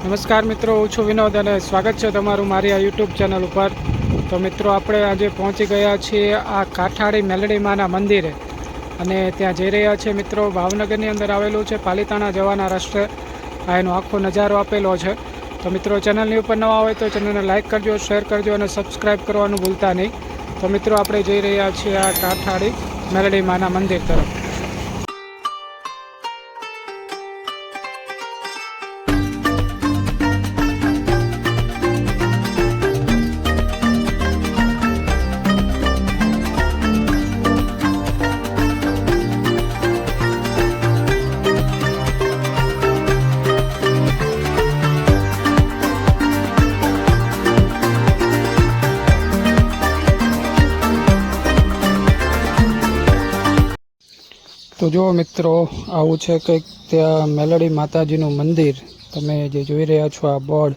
નમસ્કાર મિત્રો, હું છું વિનોદ અને સ્વાગત છે તમારું મારી આ યુટ્યુબ ચેનલ ઉપર। તો મિત્રો, આપણે આજે પહોંચી ગયા છીએ આ કાઠાળી મેલડી માના મંદિરે અને ત્યાં જઈ રહ્યા છીએ મિત્રો। ભાવનગરની અંદર આવેલું છે, પાલિતાણા જવાના રસ્તે આ એનો આખો નજારો આપેલો છે। તો મિત્રો, ચેનલની ઉપર નવા હોય તો ચેનલને લાઇક કરજો, શેર કરજો અને સબસ્ક્રાઈબ કરવાનું ભૂલતા નહીં। તો મિત્રો, આપણે જઈ રહ્યા છીએ આ કાઠાળી મેલડી માના મંદિર તરફ। તો જો મિત્રો, આવું છે કંઈક ત્યાં મેલડી માતાજીનું મંદિર। તમે જે જોઈ રહ્યા છો આ બોર્ડ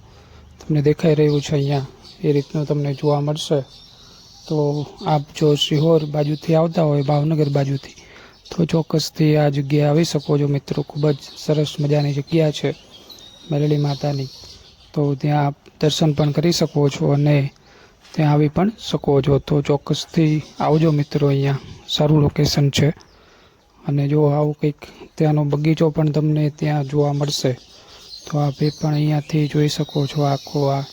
તમને દેખાઈ રહ્યું છે અહીંયા, એ રીતનું તમને જોવા મળશે। તો આપ જો સિહોર બાજુથી આવતા હોય, ભાવનગર બાજુથી, તો ચોક્કસથી આ જગ્યાએ આવી શકો છો મિત્રો। ખૂબ જ સરસ મજાની જગ્યા છે મેલડી માતાની। તો ત્યાં આપ દર્શન પણ કરી શકો છો અને ત્યાં આવી પણ શકો છો। તો ચોક્કસથી આવજો મિત્રો, અહીંયા સારું લોકેશન છે। અને જો આવું કંઈક ત્યાંનો બગીચો પણ તમને ત્યાં જોવા મળશે। તો આપ એ પણ અહીંયાથી જોઈ શકો છો, આખો આ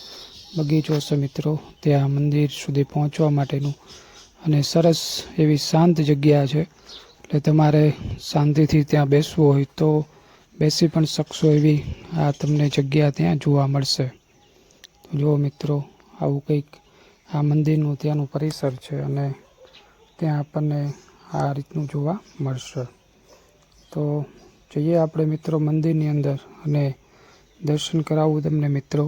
બગીચો છે મિત્રો ત્યાં મંદિર સુધી પહોંચવા માટેનું। અને સરસ એવી શાંત જગ્યા છે, એટલે તમારે શાંતિથી ત્યાં બેસવું હોય તો બેસી પણ શકશો એવી આ તમને જગ્યા ત્યાં જોવા મળશે। તો જો મિત્રો, આવું કંઈક આ મંદિરનું ત્યાંનું પરિસર છે અને ત્યાં આપણને આ રીતનું જોવા મળશે। તો જઈએ આપણે મિત્રો મંદિરની અંદર અને દર્શન કરાવવું તમને મિત્રો।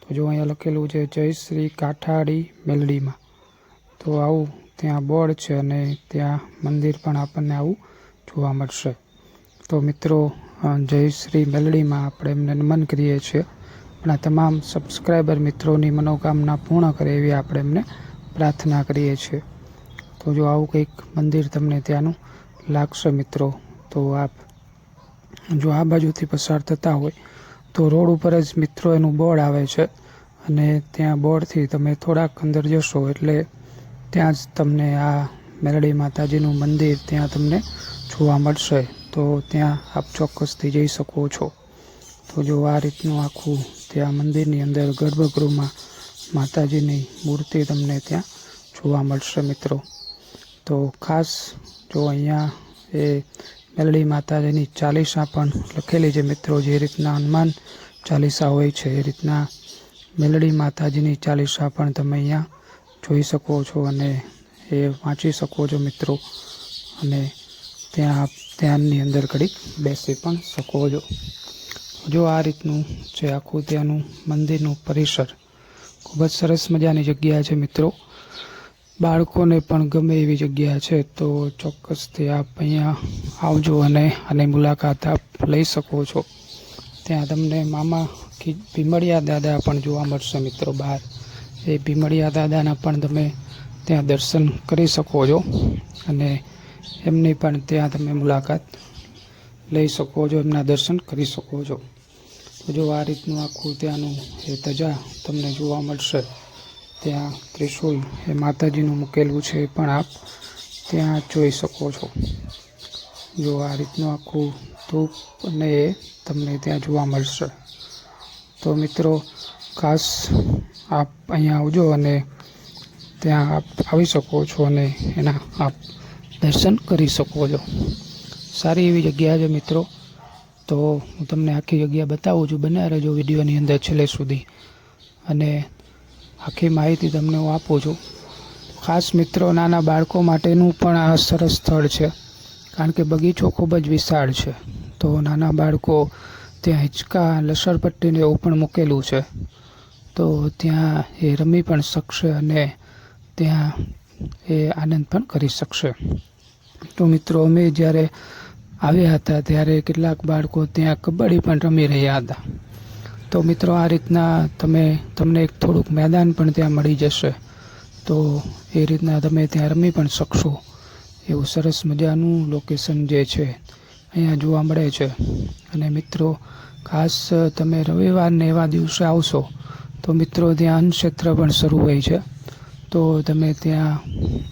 તો જો અહીંયા લખેલું છે જય શ્રી કાઠાળી મેલડીમાં। તો આવું ત્યાં બોર્ડ છે અને ત્યાં મંદિર પણ આપણને આવું જોવા મળશે। તો મિત્રો, જય શ્રી મેલડીમાં આપણે એમને નમન કરીએ છીએ। આપણા તમામ સબસ્ક્રાઈબર મિત્રોની મનોકામના પૂર્ણ કરે એવી આપણે એમને પ્રાર્થના કરીએ છીએ। તો જો આવું કંઈક મંદિર તમને ત્યાંનું લાગશે મિત્રો। તો આપ જો આ બાજુથી પસાર થતા હોય તો રોડ ઉપર જ મિત્રો એનું બોર્ડ આવે છે અને ત્યાં બોર્ડથી તમે થોડાક અંદર જશો એટલે ત્યાં જ તમને આ મેલડી માતાજીનું મંદિર ત્યાં તમને જોવા મળશે। તો ત્યાં આપ ચોક્કસથી જઈ શકો છો। તો જો આ રીતનું આખું ત્યાં મંદિરની અંદર ગર્ભગૃહમાં માતાજીની મૂર્તિ તમને ત્યાં જોવા મળશે મિત્રો। તો ખાસ જો અહીંયા એ મેલડી માતાજીની ચાલીસા પણ લખેલી છે મિત્રો। જે રીતના હનુમાન ચાલીસા હોય છે એ રીતના મેલડી માતાજીની ચાલીસા પણ તમે અહીંયા જોઈ શકો છો અને એ વાંચી શકો છો મિત્રો। અને ત્યાં આપ ધ્યાનની અંદર ઘડીક બેસી પણ શકો છો। જો આ રીતનું છે આખું ત્યાંનું મંદિરનું પરિસર। ખૂબ જ સરસ મજાની જગ્યા છે મિત્રો, બાળકોને પણ ગમે એવી જગ્યા છે। તો ચોક્કસથી આપ અહીંયા આવજો અને આની મુલાકાત આપ લઈ શકો છો। ત્યાં તમને મામા ભીમડિયા દાદા પણ જોવા મળશે મિત્રો બહાર। એ ભીમડિયા દાદાના પણ તમે ત્યાં દર્શન કરી શકો છો અને એમની પણ ત્યાં તમે મુલાકાત લઈ શકો છો, એમના દર્શન કરી શકો છો। તો જો આ રીતનું આખું ત્યાંનું એ ધજા તમને જોવા મળશે। ત્યાં ત્રિશુલ એ માતાજીનું મૂકેલું છે, એ પણ આપ ત્યાં જોઈ શકો છો। જો આ રીતનું આખું ધૂપ અને એ તમને ત્યાં જોવા મળશે। તો મિત્રો, ખાસ આપ અહીંયા આવજો અને ત્યાં આપ આવી શકો છો અને એના આપ દર્શન કરી શકો છો। સારી એવી જગ્યા છે મિત્રો। તો હું તમને આખી જગ્યા બતાવું છું, બન્યા રહેજો વિડીયોની અંદર છેલ્લે સુધી અને આખી માહિતી તમને હું આપું છું। ખાસ મિત્રો, નાના બાળકો માટેનું પણ આ સરસ સ્થળ છે, કારણ કે બગીચો ખૂબ જ વિશાળ છે। તો નાના બાળકો ત્યાં હિંચકા, લસરપટ્ટીને એવું પણ મૂકેલું છે, તો ત્યાં એ રમી પણ શકશે અને ત્યાં એ આનંદ પણ કરી શકશે। તો મિત્રો, અમે જ્યારે આવ્યા હતા ત્યારે કેટલાક બાળકો ત્યાં કબડ્ડી પણ રમી રહ્યા હતા। તો મિત્રો, આ રીતના તમને એક થોડુંક મેદાન પણ ત્યાં મળી જશે। તો એ રીતના તમે ત્યાં રમી પણ શકશો। એવું સરસ મજાનું લોકેશન જે છે અહીંયા જોવા મળે છે. અને મિત્રો ખાસ તમે રવિવારને એવા દિવસે આવશો તો મિત્રો ત્યાં અન્નક્ષેત્ર પણ શરૂ હોય છે, તો તમે ત્યાં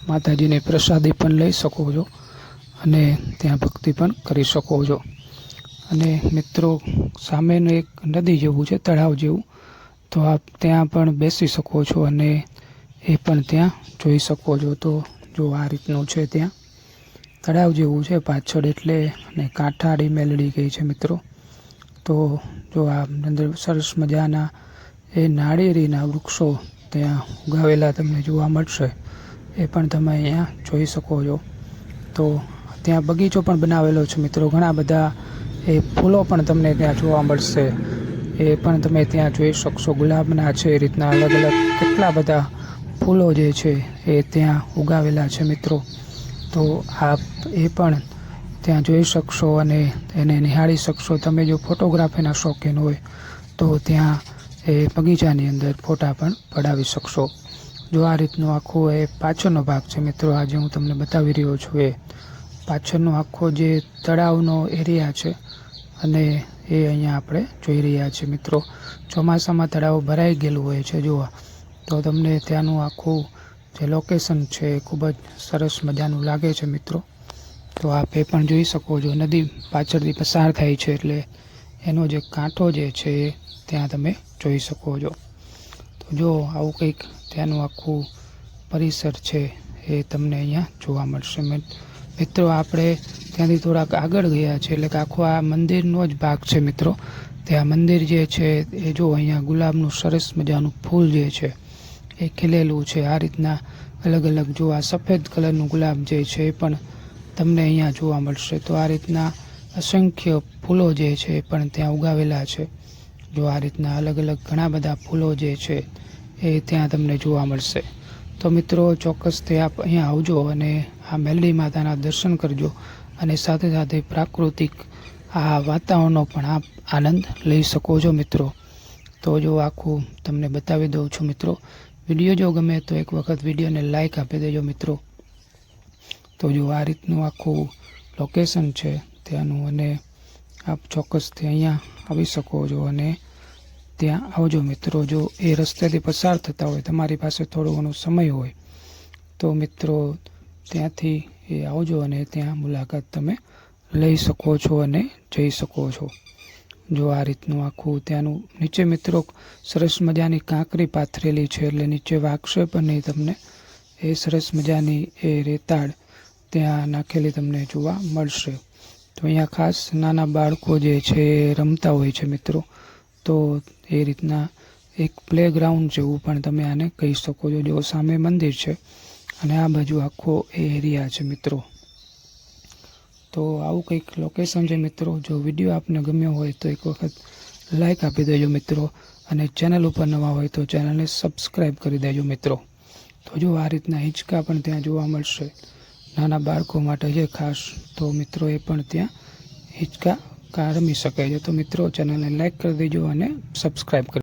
માતાજીની પ્રસાદી પણ લઈ શકો છો અને ત્યાં ભક્તિ પણ કરી શકો છો. અને મિત્રો સામેનું એક નદી જેવું છે, તળાવ જેવું, તો આપ ત્યાં પણ બેસી શકો છો અને એ પણ ત્યાં જોઈ શકો છો. તો જો આ રીતનું છે, ત્યાં તળાવ જેવું છે પાછળ, એટલે અને કાંઠાળી મેલડી કહે છે મિત્રો. તો જો આ અંદર સરસ મજાના એ નાળિયેરીના વૃક્ષો ત્યાં ઉગાવેલા તમને જોવા મળશે, એ પણ તમે અહીંયા જોઈ શકો છો. તો ત્યાં બગીચો પણ બનાવેલો છે મિત્રો, ઘણા બધા એ ફૂલો પણ તમને ત્યાં જોવા મળશે, એ પણ તમે ત્યાં જોઈ શકશો. ગુલાબના છે, એ રીતના અલગ અલગ કેટલા બધા ફૂલો જે છે એ ત્યાં ઉગાવેલા છે મિત્રો. તો આપ એ પણ ત્યાં જોઈ શકશો અને એને નિહાળી શકશો. તમે જો ફોટોગ્રાફીના શોખીન હોય તો ત્યાં એ બગીચાની અંદર ફોટા પણ પડાવી શકશો. જો આ રીતનો આખો એ પાછળનો ભાગ છે મિત્રો, આજે હું તમને બતાવી રહ્યો છું. એ પાછળનો આખો જે તળાવનો એરિયા છે અને એ અહીંયા આપણે જોઈ રહ્યા છીએ મિત્રો. ચોમાસામાં તળાવ ભરાઈ ગયેલું હોય છે જોવા, તો તમને ત્યાંનું આખું જે લોકેશન છે એ ખૂબ જ સરસ મજાનું લાગે છે મિત્રો. તો આપ એ પણ જોઈ શકો છો. નદી પાછળથી પસાર થાય છે એટલે એનો જે કાંઠો જે છે એ ત્યાં તમે જોઈ શકો છો. તો જો આવું કંઈક ત્યાંનું આખું પરિસર છે એ તમને અહીંયા જોવા મળશે મિત્રો. આપણે ત્યાંથી થોડાક આગળ ગયા છે, એટલે કે આખો આ મંદિરનો જ ભાગ છે મિત્રો. ત્યાં મંદિર જે છે એ જો અહીંયા ગુલાબનું સરસ મજાનું ફૂલ જે છે એ ખીલેલું છે. આ રીતના અલગ અલગ જો આ સફેદ કલરનું ગુલાબ જે છે એ પણ તમને અહીંયા જોવા મળશે. તો આ રીતના અસંખ્ય ફૂલો જે છે એ પણ ત્યાં ઉગાવેલા છે. જો આ રીતના અલગ અલગ ઘણા બધા ફૂલો જે છે એ ત્યાં તમને જોવા મળશે. તો મિત્રો ચોક્કસથી આપ અહીંયા આવજો અને આ મેલડી માતાના દર્શન કરજો અને સાથે સાથે પ્રાકૃતિક આ વાતાવરણનો પણ આપ આનંદ લઈ શકો છો મિત્રો. તો જો આખું તમને બતાવી દઉં છું મિત્રો. વિડીયો જો ગમે તો એક વખત વિડીયોને લાઈક આપી દેજો મિત્રો. તો જો આ રીતનું આખું લોકેશન છે ત્યાંનું, અને આપ ચોક્કસથી અહીંયા આવી શકો છો અને ત્યાં આવજો મિત્રો. જો એ રસ્તેથી પસાર થતા હોય, તમારી પાસે થોડો ઘણો સમય હોય તો મિત્રો ત્યાંથી એ આવજો અને ત્યાં મુલાકાત તમે લઈ શકો છો અને જઈ શકો છો. જો આ રીતનું આખું ત્યાંનું નીચે મિત્રો સરસ મજાની કાંકરી પાથરેલી છે, એટલે નીચે વાગશે પણ નહીં તમને. એ સરસ મજાની એ રેતાળ ત્યાં નાખેલી તમને જોવા મળશે. તો અહીંયા ખાસ નાના બાળકો જે છે એ રમતા હોય છે મિત્રો. તો એ રીતના એક પ્લેગ્રાઉન્ડ જેવું પણ તમે આને કહી શકો છો. જો સામે મંદિર છે અને આ બાજુ આખો એ એરિયા છે મિત્રો. તો આવું કંઈક લોકેશન છે મિત્રો. જો વિડીયો આપને ગમ્યો હોય તો એક વખત લાઈક આપી દેજો મિત્રો, અને ચેનલ ઉપર નવા હોય તો ચેનલને સબસ્ક્રાઈબ કરી દેજો મિત્રો. તો જો આ રીતના હિંચકા પણ ત્યાં જોવા મળશે, નાના બાળકો માટે છે ખાસ. તો મિત્રો એ પણ ત્યાં હિંચકા રમી શકે છે. તો મિત્રો ચેનલને લાઈક કરી દેજો અને સબસ્ક્રાઈબ કરી